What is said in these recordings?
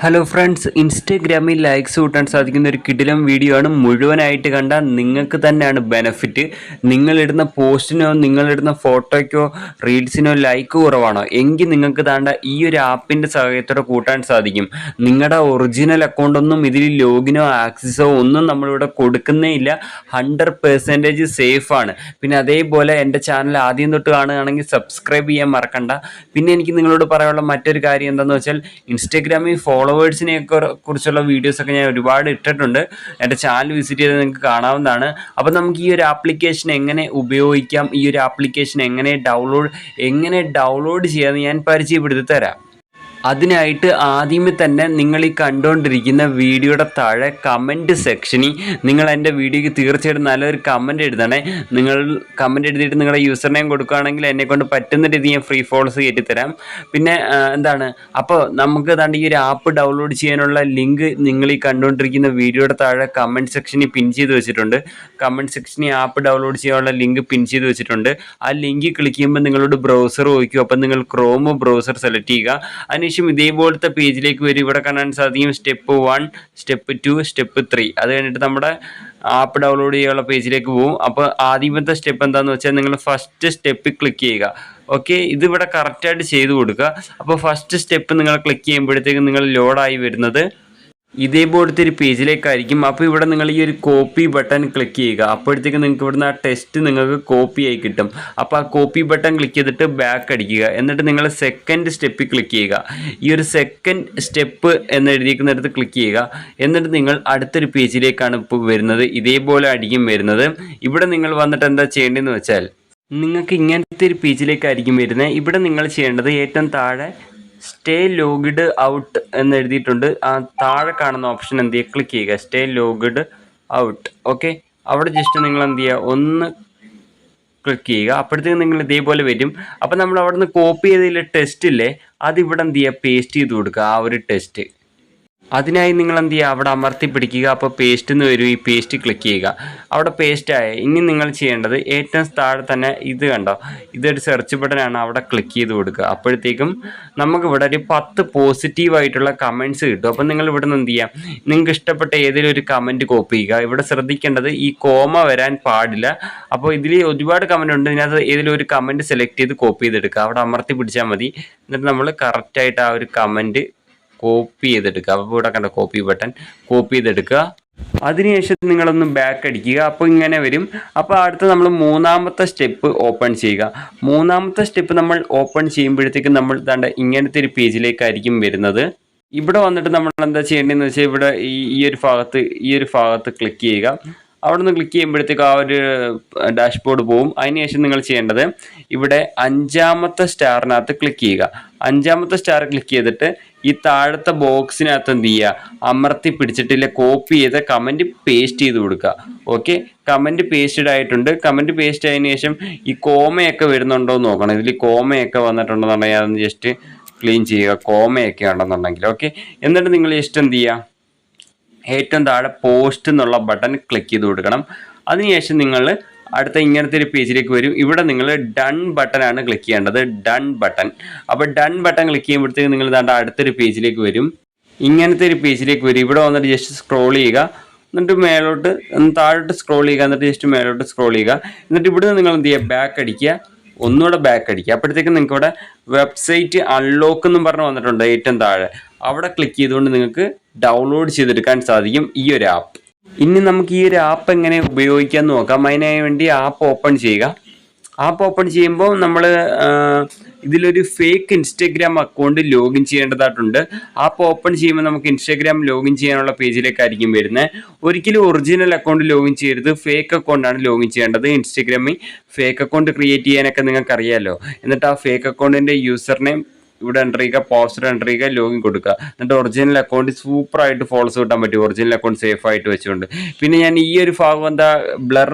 Hello friends, ഇൻസ്റ്റഗ്രാമിൽ likes കൂട്ടാൻ സാധിക്കുന്ന ഒരു കിടിലം വീഡിയോ ആണ്. മുഴുവനായിട്ട് കണ്ടാൽ നിങ്ങൾക്ക് തന്നെയാണ് ബെനഫിറ്റ്. നിങ്ങളിടുന്ന പോസ്റ്റിനോ നിങ്ങളിടുന്ന ഫോട്ടോയ്ക്കോ റീൽസിനോ ലൈക്ക് കുറവാണോ എങ്കിൽ നിങ്ങൾക്ക് താണ്ട ഈ ഒരു ആപ്പിൻ്റെ സഹായത്തോടെ കൂട്ടാൻ സാധിക്കും. നിങ്ങളുടെ ഒറിജിനൽ അക്കൗണ്ടൊന്നും ഇതിൽ ലോഗിനോ ആക്സസോ ഒന്നും നമ്മളിവിടെ കൊടുക്കുന്നേ ഇല്ല. 100% സേഫാണ്. പിന്നെ അതേപോലെ എൻ്റെ ചാനൽ ആദ്യം തൊട്ട് കാണുകയാണെങ്കിൽ സബ്സ്ക്രൈബ് ചെയ്യാൻ മറക്കണ്ട. പിന്നെ എനിക്ക് നിങ്ങളോട് പറയാനുള്ള മറ്റൊരു കാര്യം എന്താണെന്ന് വെച്ചാൽ, ഇൻസ്റ്റഗ്രാമിൽ ഫോളോവേഴ്സിനെയൊക്കെ കുറിച്ചുള്ള വീഡിയോസൊക്കെ ഞാൻ ഒരുപാട് ഇട്ടിട്ടുണ്ട്. എൻ്റെ ചാനൽ വിസിറ്റ് ചെയ്ത് നിങ്ങൾക്ക് കാണാവുന്നതാണ്. അപ്പോൾ നമുക്ക് ഈ ഒരു ആപ്ലിക്കേഷൻ എങ്ങനെ ഉപയോഗിക്കാം, ഈ ഒരു ആപ്ലിക്കേഷൻ എങ്ങനെ ഡൗൺലോഡ് ചെയ്യാമെന്ന് ഞാൻ പരിചയപ്പെടുത്തി തരാം. അതിനായിട്ട് ആദ്യമേ തന്നെ നിങ്ങൾ ഈ കണ്ടുകൊണ്ടിരിക്കുന്ന വീഡിയോയുടെ താഴെ കമൻറ്റ് സെക്ഷനിൽ നിങ്ങൾ എൻ്റെ വീഡിയോയ്ക്ക് തീർച്ചയായിട്ടും നല്ലൊരു കമൻറ്റ് എഴുതണേ. നിങ്ങൾ കമൻറ്റ് എഴുതിയിട്ട് നിങ്ങളുടെ യൂസർ നെയിം കൊടുക്കുകയാണെങ്കിൽ എന്നെക്കൊണ്ട് പറ്റുന്ന രീതിയിൽ ഞാൻ ഫ്രീ ഫോളോസ് കയറ്റിത്തരാം. പിന്നെ അപ്പോൾ നമുക്ക് ഈ ഒരു ആപ്പ് ഡൗൺലോഡ് ചെയ്യാനുള്ള ലിങ്ക് നിങ്ങൾ ഈ കണ്ടുകൊണ്ടിരിക്കുന്ന വീഡിയോയുടെ താഴെ കമൻറ്റ് സെക്ഷനിൽ പിൻ ചെയ്ത് വെച്ചിട്ടുണ്ട്. കമൻറ്റ് സെക്ഷനിൽ ആപ്പ് ഡൗൺലോഡ് ചെയ്യാനുള്ള ലിങ്ക് പിൻ ചെയ്ത് വെച്ചിട്ടുണ്ട്. ആ ലിങ്ക് ക്ലിക്ക് ചെയ്യുമ്പോൾ നിങ്ങളോട് ബ്രൗസർ ചോദിക്കും. അപ്പം നിങ്ങൾ ക്രോം ബ്രൗസർ സെലക്ട് ചെയ്യുക. അതിനുശേഷം ഇതേപോലത്തെ പേജിലേക്ക് വരും. ഇവിടെ കാണാൻ സാധിക്കും സ്റ്റെപ്പ് 1, സ്റ്റെപ്പ് 2, സ്റ്റെപ്പ് 3. അത് കഴിഞ്ഞിട്ട് നമ്മുടെ ആപ്പ് ഡൗൺലോഡ് ചെയ്യാനുള്ള പേജിലേക്ക് പോകും. അപ്പോൾ ആദ്യമത്തെ സ്റ്റെപ്പ് എന്താണെന്ന് വെച്ചാൽ, നിങ്ങൾ ഫസ്റ്റ് സ്റ്റെപ്പ് ക്ലിക്ക് ചെയ്യുക. ഓക്കെ, ഇതിവിടെ കറക്റ്റായിട്ട് ചെയ്ത് കൊടുക്കുക. അപ്പോൾ ഫസ്റ്റ് സ്റ്റെപ്പ് നിങ്ങൾ ക്ലിക്ക് ചെയ്യുമ്പോഴത്തേക്കും നിങ്ങൾ ലോഡായി വരുന്നത് ഇതേപോലത്തെ ഒരു പേജിലേക്കായിരിക്കും. അപ്പോൾ ഇവിടെ നിങ്ങൾ ഈ ഒരു കോപ്പി ബട്ടൺ ക്ലിക്ക് ചെയ്യുക. അപ്പോഴത്തേക്ക് നിങ്ങൾക്ക് ഇവിടുന്ന് ആ ടെസ്റ്റ് നിങ്ങൾക്ക് കോപ്പി ആയി കിട്ടും. അപ്പോൾ ആ കോപ്പി ബട്ടൺ ക്ലിക്ക് ചെയ്തിട്ട് ബാക്ക് അടിക്കുക. എന്നിട്ട് നിങ്ങൾ സെക്കൻഡ് സ്റ്റെപ്പിൽ ക്ലിക്ക് ചെയ്യുക. ഈ ഒരു സെക്കൻഡ് സ്റ്റെപ്പ് എന്ന് എഴുതിയിരിക്കുന്നിടത്ത് ക്ലിക്ക് ചെയ്യുക. എന്നിട്ട് നിങ്ങൾ അടുത്തൊരു പേജിലേക്കാണ് ഇപ്പോൾ വരുന്നത്. ഇതേപോലെ ആയിരിക്കും വരുന്നത്. ഇവിടെ നിങ്ങൾ വന്നിട്ട് എന്താ ചെയ്യേണ്ടതെന്ന് വെച്ചാൽ, നിങ്ങൾക്ക് ഇങ്ങനത്തെ ഒരു പേജിലേക്കായിരിക്കും വരുന്നത്. ഇവിടെ നിങ്ങൾ ചെയ്യേണ്ടത് ഏറ്റവും താഴെ സ്റ്റേ ലോഗ്ഡ് ഔട്ട് എന്ന് എഴുതിയിട്ടുണ്ട്. ആ താഴെ കാണുന്ന ഓപ്ഷൻ എന്ത് ചെയ്യുക, ക്ലിക്ക് ചെയ്യുക. Stay logged out. ഓക്കെ, അവിടെ ജസ്റ്റ് നിങ്ങൾ എന്ത് ചെയ്യുക, ഒന്ന് ക്ലിക്ക് ചെയ്യുക. അപ്പോഴത്തേക്കും നിങ്ങൾ ഇതേപോലെ വരും. അപ്പോൾ നമ്മൾ അവിടെ നിന്ന് കോപ്പി ചെയ്തതിൽ ടെസ്റ്റ് ഇല്ലേ, അതിവിടെ എന്ത് ചെയ്യുക, പേസ്റ്റ് ചെയ്ത് കൊടുക്കുക. ആ ഒരു ടെസ്റ്റ് അതിനായി നിങ്ങൾ എന്ത് ചെയ്യുക, അവിടെ അമർത്തി പിടിക്കുക. അപ്പോൾ പേസ്റ്റ് എന്ന് വരും. ഈ പേസ്റ്റ് ക്ലിക്ക് ചെയ്യുക. അവിടെ പേസ്റ്റായ ഇനി നിങ്ങൾ ചെയ്യേണ്ടത് ഏറ്റവും താഴെ തന്നെ ഇത് കണ്ടോ, ഇതൊരു സെർച്ച് ബട്ടനാണ്. അവിടെ ക്ലിക്ക് ചെയ്ത് കൊടുക്കുക. അപ്പോഴത്തേക്കും നമുക്കിവിടെ ഒരു 10 പോസിറ്റീവായിട്ടുള്ള കമൻറ്റ്സ് കിട്ടും. അപ്പോൾ നിങ്ങൾ ഇവിടെ നിന്ന് എന്ത് ചെയ്യാം, നിങ്ങൾക്ക് ഇഷ്ടപ്പെട്ട ഏതെങ്കിലും ഒരു കമൻറ്റ് കോപ്പി ചെയ്യുക. ഇവിടെ ശ്രദ്ധിക്കേണ്ടത് ഈ കോമ വരാൻ പാടില്ല. അപ്പോൾ ഇതിൽ ഒരുപാട് കമൻറ്റ് ഉണ്ട്. ഇതിനകത്ത് ഏതെങ്കിലും ഒരു കമൻറ്റ് സെലക്ട് ചെയ്ത് കോപ്പി ചെയ്തെടുക്കുക. അവിടെ അമർത്തി പിടിച്ചാൽ മതി. എന്നിട്ട് നമ്മൾ കറക്റ്റായിട്ട് ആ ഒരു കമൻറ്റ് കോപ്പി ചെയ്തെടുക്കുക. അപ്പോൾ ഇവിടെ കണ്ട കോപ്പി ബട്ടൺ കോപ്പി ചെയ്തെടുക്കുക. അതിനുശേഷം നിങ്ങളൊന്ന് ബാക്ക് അടിക്കുക. അപ്പോൾ ഇങ്ങനെ വരും. അപ്പോൾ അടുത്ത നമ്മൾ മൂന്നാമത്തെ സ്റ്റെപ്പ് ഓപ്പൺ ചെയ്യുക. മൂന്നാമത്തെ സ്റ്റെപ്പ് നമ്മൾ ഓപ്പൺ ചെയ്യുമ്പോഴത്തേക്കും നമ്മൾ ഇങ്ങനത്തെ ഒരു പേജിലേക്കായിരിക്കും വരുന്നത്. ഇവിടെ വന്നിട്ട് നമ്മൾ എന്താ ചെയ്യേണ്ടതെന്ന് വെച്ചാൽ, ഇവിടെ ഈ ഒരു ഭാഗത്ത് ക്ലിക്ക് ചെയ്യുക. അവിടെ നിന്ന് ക്ലിക്ക് ചെയ്യുമ്പോഴത്തേക്ക് ആ ഒരു ഡാഷ്ബോർഡ് പോവും. അതിനുശേഷം നിങ്ങൾ ചെയ്യേണ്ടത് ഇവിടെ 5ാമത്തെ സ്റ്റാറിനകത്ത് ക്ലിക്ക് ചെയ്യുക. 5ാമത്തെ സ്റ്റാർ ക്ലിക്ക് ചെയ്തിട്ട് ഈ താഴത്തെ ബോക്സിനകത്ത് എന്ത് ചെയ്യുക, അമർത്തി പിടിച്ചിട്ടില്ല കോപ്പി ചെയ്ത കമൻറ്റ് പേസ്റ്റ് ചെയ്ത് കൊടുക്കുക. ഓക്കെ, കമൻറ്റ് പേസ്റ്റഡ് ആയിട്ടുണ്ട്. കമൻറ്റ് പേസ്റ്റ് ആയതിനു ശേഷം ഈ കോമയൊക്കെ വരുന്നുണ്ടോ എന്ന് നോക്കണം. ഇതിൽ കോമയൊക്കെ വന്നിട്ടുണ്ടെന്നുണ്ടെങ്കിൽ അതൊന്ന് ജസ്റ്റ് ക്ലീൻ ചെയ്യുക. കോമയൊക്കെ ഉണ്ടെന്നുണ്ടെങ്കിൽ ഓക്കെ. എന്നിട്ട് നിങ്ങൾ ജസ്റ്റ് എന്ത് ചെയ്യുക, ഏറ്റവും താഴെ പോസ്റ്റ് എന്നുള്ള ബട്ടൺ ക്ലിക്ക് ചെയ്ത് കൊടുക്കണം. അതിനുശേഷം നിങ്ങൾ അടുത്ത ഇങ്ങനത്തെ ഒരു പേജിലേക്ക് വരും. ഇവിടെ നിങ്ങൾ ഡൺ ബട്ടനാണ് ക്ലിക്ക് ചെയ്യേണ്ടത്. Done button. അപ്പോൾ ഡൺ ബട്ടൺ ക്ലിക്ക് ചെയ്യുമ്പോഴത്തേക്ക് നിങ്ങൾ അടുത്തൊരു പേജിലേക്ക് വരും. ഇങ്ങനത്തെ ഒരു പേജിലേക്ക് വരും. ഇവിടെ വന്നിട്ട് ജസ്റ്റ് സ്ക്രോൾ ചെയ്യുക. എന്നിട്ട് താഴോട്ട് സ്ക്രോൾ ചെയ്യുക. എന്നിട്ട് ജസ്റ്റ് മേലോട്ട് സ്ക്രോൾ ചെയ്യുക. എന്നിട്ട് ഇവിടെ നിങ്ങൾ എന്ത് ചെയ്യുക, ബാക്ക് അടിക്കുക. ഒന്നുകൂടെ ബാക്ക് അടിക്കുക. അപ്പോഴത്തേക്കും നിങ്ങൾക്ക് ഇവിടെ വെബ്സൈറ്റ് അൺലോക്ക് എന്നും പറഞ്ഞ് വന്നിട്ടുണ്ട് ഏറ്റവും താഴെ. അവിടെ ക്ലിക്ക് ചെയ്തുകൊണ്ട് നിങ്ങൾക്ക് ഡൗൺലോഡ് ചെയ്തെടുക്കാൻ സാധിക്കും ഈ ഒരു ആപ്പ്. ഇനി നമുക്ക് ഈ ഒരു ആപ്പ് എങ്ങനെ ഉപയോഗിക്കാൻ നോക്കാം. അതിനായി വേണ്ടി ആപ്പ് ഓപ്പൺ ചെയ്യുക. ആപ്പ് ഓപ്പൺ ചെയ്യുമ്പോൾ നമ്മൾ ഇതിലൊരു ഫേക്ക് ഇൻസ്റ്റഗ്രാം അക്കൗണ്ട് ലോഗിൻ ചെയ്യേണ്ടതായിട്ടുണ്ട്. ആപ്പ് ഓപ്പൺ ചെയ്യുമ്പോൾ നമുക്ക് ഇൻസ്റ്റഗ്രാം ലോഗിൻ ചെയ്യാനുള്ള പേജിലേക്കായിരിക്കും വരുന്നത്. ഒരിക്കലും ഒറിജിനൽ അക്കൗണ്ട് ലോഗിൻ ചെയ്യരുത്. ഫേക്ക് അക്കൗണ്ടാണ് ലോഗിൻ ചെയ്യേണ്ടത്. ഇൻസ്റ്റഗ്രാമിൽ ഫേക്ക് അക്കൗണ്ട് ക്രിയേറ്റ് ചെയ്യാനൊക്കെ നിങ്ങൾക്ക് അറിയാമല്ലോ. എന്നിട്ട് ആ ഫേക്ക് അക്കൗണ്ടിൻ്റെ യൂസർ നെയിം ഇവിടെ എൻ്റർ ചെയ്യുക, പാസ്വേഡ് എൻ്റർ ചെയ്യുക, ലോഗിൻ കൊടുക്കുക. എന്നിട്ട് ഒറിജിനൽ അക്കൗണ്ട് സൂപ്പറായിട്ട് ഫോളോസ് കിട്ടാൻ പറ്റും, ഒറിജിനൽ അക്കൗണ്ട് സേഫ് ആയിട്ട് വെച്ചുകൊണ്ട്. പിന്നെ ഞാൻ ഈ ഒരു ഭാഗം എന്താ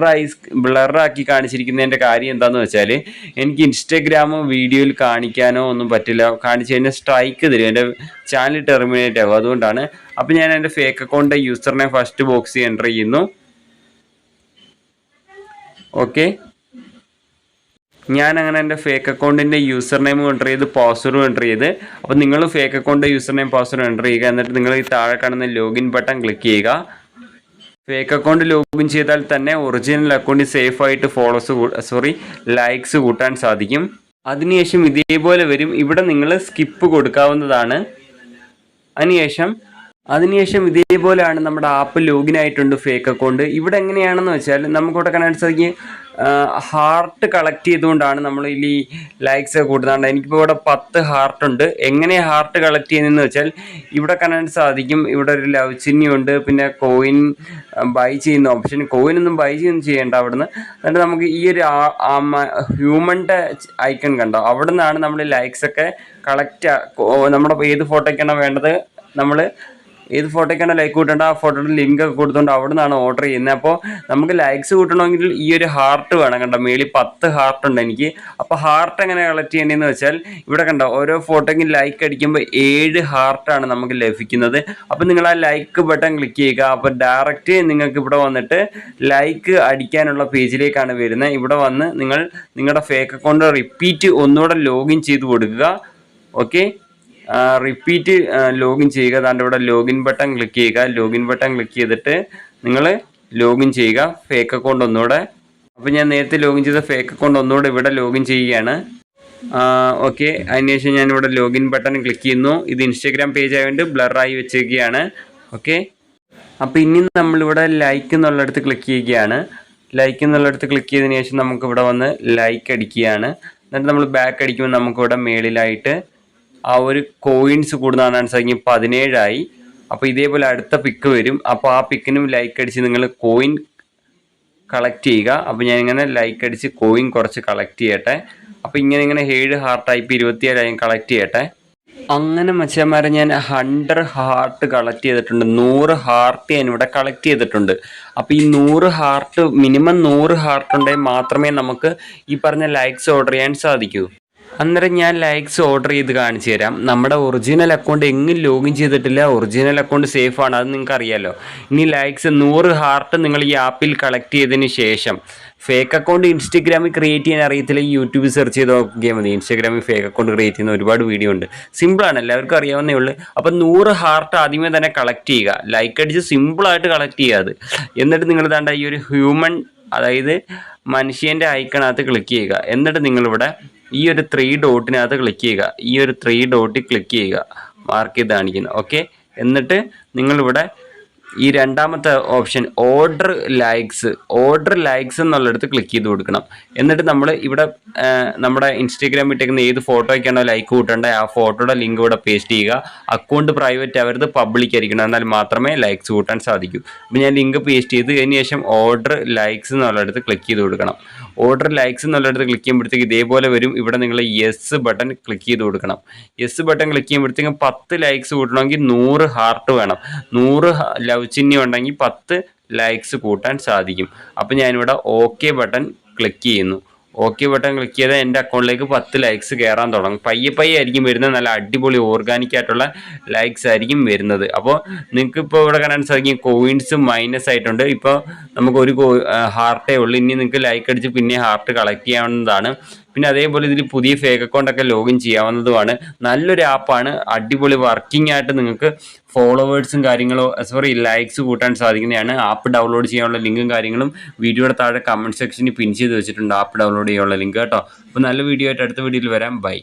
ബ്ലറാക്കി കാണിച്ചിരിക്കുന്നതിൻ്റെ കാര്യം എന്താണെന്ന് വെച്ചാൽ, എനിക്ക് ഇൻസ്റ്റഗ്രാം വീഡിയോയിൽ കാണിക്കാനോ ഒന്നും പറ്റില്ല. കാണിച്ച് കഴിഞ്ഞാൽ സ്ട്രൈക്ക് തരും, എൻ്റെ ചാനൽ ടെർമിനേറ്റ് ആകും. അതുകൊണ്ടാണ്. അപ്പോൾ ഞാൻ എൻ്റെ ഫേക്ക് അക്കൗണ്ട് യൂസറിനെ ഫസ്റ്റ് ബോക്സിൽ എൻ്റർ ചെയ്യുന്നു. ഓക്കെ, ഞാൻ അങ്ങനെ എൻ്റെ ഫേക്ക് അക്കൗണ്ടിൻ്റെ യൂസർ നെയിം എൻ്റർ ചെയ്ത് പാസ്വേഡും എൻ്റർ ചെയ്ത്. അപ്പോൾ നിങ്ങൾ fake account user name password enter ചെയ്യുക. എന്നിട്ട് നിങ്ങൾ ഈ താഴെ കാണുന്ന ലോഗിൻ ബട്ടൺ ക്ലിക്ക് ചെയ്യുക. ഫേക്ക് അക്കൗണ്ട് ലോഗിൻ ചെയ്താൽ തന്നെ ഒറിജിനൽ അക്കൗണ്ടിൽ സേഫായിട്ട് ലൈക്സ് കൂട്ടാൻ സാധിക്കും. അതിനുശേഷം ഇതേപോലെ വരും. ഇവിടെ നിങ്ങൾ സ്കിപ്പ് കൊടുക്കാവുന്നതാണ്. അതിനുശേഷം ഇതേപോലെയാണ് നമ്മുടെ ആപ്പ് ലോഗിൻ ആയിട്ടുണ്ട് ഫേക്ക് അക്കൗണ്ട്. ഇവിടെ എങ്ങനെയാണെന്ന് വെച്ചാൽ നമുക്കിവിടെ കാണാൻ സാധിക്കും ഹാർട്ട് കളക്ട് ചെയ്തുകൊണ്ടാണ് നമ്മൾ ഈ ലൈക്സ് കൂട്ടുന്നുണ്ട്. എനിക്കിപ്പോൾ ഇവിടെ 10 ഹാർട്ടുണ്ട്. എങ്ങനെ ഹാർട്ട് കളക്ട് ചെയ്യുന്നതെന്ന് വെച്ചാൽ ഇവിടെ കാണാൻ സാധിക്കും. ഇവിടെ ഒരു ലവ് ചിഹ്നമുണ്ട്, പിന്നെ കോയിൻ ബൈ ചെയ്യുന്ന ഓപ്ഷൻ. കോയിനൊന്നും ബൈ ചെയ്യേണ്ട അവിടുന്ന്. എന്നിട്ട് നമുക്ക് ഈ ഒരു ഹ്യൂമൻ്റെ ഐക്കൺ കണ്ടോ, അവിടെ നിന്നാണ് നമ്മൾ ലൈക്സൊക്കെ നമ്മുടെ ഏത് ഫോട്ടോയ്ക്കാണോ വേണ്ടത്, നമ്മൾ ഏത് ഫോട്ടോയ്ക്കാണ് ലൈക്ക് കൂട്ടേണ്ട ആ ഫോട്ടോയുടെ ലിങ്ക് ഒക്കെ കൊടുത്തുകൊണ്ട് അവിടെ നിന്നാണ് ഓർഡർ ചെയ്യുന്നത്. അപ്പോൾ നമുക്ക് ലൈക്സ് കൂട്ടണമെങ്കിൽ ഈ ഒരു ഹാർട്ട് വേണം. കണ്ടോ, മേളിൽ 10 ഹാർട്ട് ഉണ്ട് എനിക്ക്. അപ്പോൾ ഹാർട്ട് എങ്ങനെ കളക്ട് ചെയ്യേണ്ടതെന്ന് വെച്ചാൽ ഇവിടെ കണ്ടോ, ഓരോ ഫോട്ടോയ്ക്കും ലൈക്ക് അടിക്കുമ്പോൾ 7 ഹാർട്ടാണ് നമുക്ക് ലഭിക്കുന്നത്. അപ്പോൾ നിങ്ങൾ ആ ലൈക്ക് ബട്ടൺ ക്ലിക്ക് ചെയ്യുക. അപ്പോൾ ഡയറക്റ്റ് നിങ്ങൾക്ക് ഇവിടെ വന്നിട്ട് ലൈക്ക് അടിക്കാനുള്ള പേജിലേക്കാണ് വരുന്നത്. ഇവിടെ വന്ന് നിങ്ങൾ നിങ്ങളുടെ ഫേക്ക് അക്കൗണ്ട് റിപ്പീറ്റ് ഒന്നുകൂടെ ലോഗിൻ ചെയ്ത് കൊടുക്കുക. ഓക്കെ, റിപ്പീറ്റ് ലോഗിൻ ചെയ്യുക. അതാണ്ട് ഇവിടെ ലോഗിൻ ബട്ടൺ ക്ലിക്ക് ചെയ്യുക. ലോഗിൻ ബട്ടൺ ക്ലിക്ക് ചെയ്തിട്ട് നിങ്ങൾ ലോഗിൻ ചെയ്യുക ഫേക്ക് അക്കൗണ്ട് ഒന്നുകൂടെ. അപ്പോൾ ഞാൻ നേരത്തെ ലോഗിൻ ചെയ്ത ഫേക്ക് അക്കൗണ്ട് ഒന്നുകൂടെ ഇവിടെ ലോഗിൻ ചെയ്യുകയാണ്. ഓക്കെ, അതിനുശേഷം ഞാനിവിടെ ലോഗിൻ ബട്ടൺ ക്ലിക്ക് ചെയ്യുന്നു. ഇത് ഇൻസ്റ്റാഗ്രാം പേജ് ആയതുകൊണ്ട് ബ്ലറായി വെച്ചേക്കുകയാണ്. ഓക്കെ, അപ്പോൾ ഇനി നമ്മളിവിടെ ലൈക്ക് എന്നുള്ളിടത്ത് ക്ലിക്ക് ചെയ്യുകയാണ്. ലൈക്ക് എന്നുള്ളിടത്ത് ക്ലിക്ക് ചെയ്തതിന് ശേഷം നമുക്കിവിടെ വന്ന് ലൈക്ക് അടിക്കുകയാണ്. എന്നിട്ട് നമ്മൾ ബാക്ക് അടിക്കുമ്പോൾ നമുക്കിവിടെ മേളിലായിട്ട് ആ ഒരു കോയിൻസ് കൂടുന്നതാണ് സാധിക്കും. 17 ആയി. അപ്പോൾ ഇതേപോലെ അടുത്ത പിക്ക് വരും. അപ്പോൾ ആ പിക്കിനും ലൈക്ക് അടിച്ച് നിങ്ങൾ കോയിൻ കളക്ട് ചെയ്യുക. അപ്പോൾ ഞാനിങ്ങനെ ലൈക്ക് അടിച്ച് കോയിൻ കുറച്ച് കളക്ട് ചെയ്യട്ടെ. അപ്പോൾ ഇങ്ങനെ 7 ഹാർട്ടായി, ഇപ്പോൾ 27 കളക്ട് ചെയ്യട്ടെ. അങ്ങനെ മച്ചാന്മാരെ ഞാൻ 100 ഹാർട്ട് കളക്ട് ചെയ്തിട്ടുണ്ട്. 100 ഹാർട്ട് ഞാനിവിടെ കളക്ട് ചെയ്തിട്ടുണ്ട്. അപ്പോൾ ഈ 100 ഹാർട്ട് മിനിമം 100 ഹാർട്ട് ഉണ്ടെങ്കിൽ മാത്രമേ നമുക്ക് ഈ പറഞ്ഞ ലൈക്സ് ഓർഡർ ചെയ്യാൻ സാധിക്കൂ. അന്നേരം ഞാൻ ലൈക്സ് ഓർഡർ ചെയ്ത് കാണിച്ചു തരാം. നമ്മുടെ ഒറിജിനൽ അക്കൗണ്ട് എങ്ങും ലോഗിൻ ചെയ്തിട്ടില്ല, ഒറിജിനൽ അക്കൗണ്ട് സേഫാണ്, അത് നിങ്ങൾക്ക് അറിയാമല്ലോ. ഇനി ലൈക്സ് 100 ഹാർട്ട് നിങ്ങൾ ഈ ആപ്പിൽ കളക്ട് ചെയ്തതിന് ശേഷം ഫേക്ക് അക്കൗണ്ട് ഇൻസ്റ്റഗ്രാമിൽ ക്രിയേറ്റ് ചെയ്യാൻ അറിയത്തില്ല, യൂട്യൂബിൽ സെർച്ച് ചെയ്ത് നോക്കിയാൽ മതി. ഇൻസ്റ്റഗ്രാമിൽ ഫേക്ക് അക്കൗണ്ട് ക്രിയേറ്റ് ചെയ്യുന്ന ഒരുപാട് വീഡിയോ ഉണ്ട്, സിമ്പിളാണ്, എല്ലാവർക്കും അറിയാവുന്നേ ഉള്ളൂ. അപ്പോൾ 100 ഹാർട്ട് ആദ്യമേ തന്നെ കളക്ട് ചെയ്യുക, ലൈക്ക് അടിച്ച് സിമ്പിളായിട്ട് കളക്ട് ചെയ്യുക അത്. എന്നിട്ട് നിങ്ങൾ താണ്ട ഈ ഒരു ഹ്യൂമൻ, അതായത് മനുഷ്യൻ്റെ ഐക്കണകത്ത് ക്ലിക്ക് ചെയ്യുക. എന്നിട്ട് നിങ്ങളിവിടെ ഈ ഒരു 3 ഡോട്ടിനകത്ത് ക്ലിക്ക് ചെയ്യുക. ഈ ഒരു 3 ഡോട്ടിൽ ക്ലിക്ക് ചെയ്യുക, മാർക്ക് ചെയ്ത് കാണിക്കുന്നത്. ഓക്കെ, എന്നിട്ട് നിങ്ങളിവിടെ ഈ രണ്ടാമത്തെ ഓപ്ഷൻ ഓർഡർ ലൈക്സ് എന്നുള്ളിടത്ത് ക്ലിക്ക് ചെയ്ത് കൊടുക്കണം. എന്നിട്ട് നമ്മൾ ഇവിടെ നമ്മുടെ ഇൻസ്റ്റാഗ്രാമിൽ ഇട്ടേക്കുന്ന ഏത് ഫോട്ടോയ്ക്കാണോ ലൈക്ക് കൂട്ടേണ്ടത് ആ ഫോട്ടോയുടെ ലിങ്ക് ഇവിടെ പേസ്റ്റ് ചെയ്യുക. അക്കൗണ്ട് പ്രൈവറ്റ് ആവരുത്, പബ്ലിക് ആയിരിക്കണം, എന്നാൽ മാത്രമേ ലൈക്സ് കൂട്ടാൻ സാധിക്കൂ. അപ്പോൾ ഞാൻ ലിങ്ക് പേസ്റ്റ് ചെയ്ത് അതിന് ശേഷം ഓർഡർ ലൈക്സ് എന്നുള്ളിടത്ത് ക്ലിക്ക് ചെയ്ത് കൊടുക്കണം. ഓർഡർ ലൈക്സ് എന്നുള്ളിടത്ത് ക്ലിക്ക് ചെയ്യുമ്പോഴത്തേക്ക് ഇതേപോലെ വരും. ഇവിടെ നിങ്ങൾ യെസ് ബട്ടൺ ക്ലിക്ക് ചെയ്ത് കൊടുക്കണം. യെസ് ബട്ടൺ ക്ലിക്ക് ചെയ്യുമ്പോഴത്തേക്കും 10 ലൈക്സ് കൂട്ടണമെങ്കിൽ 100 ഹാർട്ട് വേണം. 100 ലവ് ചിഹ്നം ഉണ്ടെങ്കിൽ 10 ലൈക്സ് കൂട്ടാൻ സാധിക്കും. അപ്പോൾ ഞാനിവിടെ ഓക്കെ ബട്ടൺ ക്ലിക്ക് ചെയ്യുന്നു. ഓക്കെ ബട്ടൺ ക്ലിക്ക് ചെയ്താൽ എൻ്റെ അക്കൗണ്ടിലേക്ക് 10 ലൈക്സ് കയറാൻ തുടങ്ങും. പയ്യെ ആയിരിക്കും വരുന്നത്, നല്ല അടിപൊളി ഓർഗാനിക് ആയിട്ടുള്ള ലൈക്സ് ആയിരിക്കും വരുന്നത്. അപ്പോൾ നിങ്ങൾക്ക് ഇപ്പോൾ ഇവിടെ കാണാൻ സാധിക്കും കോയിൻസ് മൈനസ് ആയിട്ടുണ്ട്. ഇപ്പോൾ നമുക്കൊരു ഹാർട്ടേ ഉള്ളൂ. ഇനി നിങ്ങൾക്ക് ലൈക്ക് അടിച്ച് പിന്നെ ഹാർട്ട് കളക്ട് ചെയ്യാവുന്നതാണ്. പിന്നെ അതേപോലെ ഇതിൽ പുതിയ ഫേക്ക് അക്കൗണ്ടൊക്കെ ലോഗിൻ ചെയ്യാവുന്നതുമാണ്. നല്ലൊരു ആപ്പാണ്, അടിപൊളി വർക്കിംഗ് ആയിട്ട് നിങ്ങൾക്ക് ഫോളോവേഴ്സും ലൈക്സ് കൂട്ടാൻ സാധിക്കുന്നതാണ്. ആപ്പ് ഡൗൺലോഡ് ചെയ്യാനുള്ള ലിങ്കും കാര്യങ്ങളും വീഡിയോയുടെ താഴെ കമൻറ്റ് സെക്ഷനിൽ പിൻ ചെയ്ത് വെച്ചിട്ടുണ്ട്, ആപ്പ് ഡൗൺലോഡ് ചെയ്യാനുള്ള ലിങ്ക് കേട്ടോ. അപ്പോൾ നല്ല വീഡിയോ ആയിട്ട് അടുത്ത വീഡിയോയിൽ വരാം. ബൈ.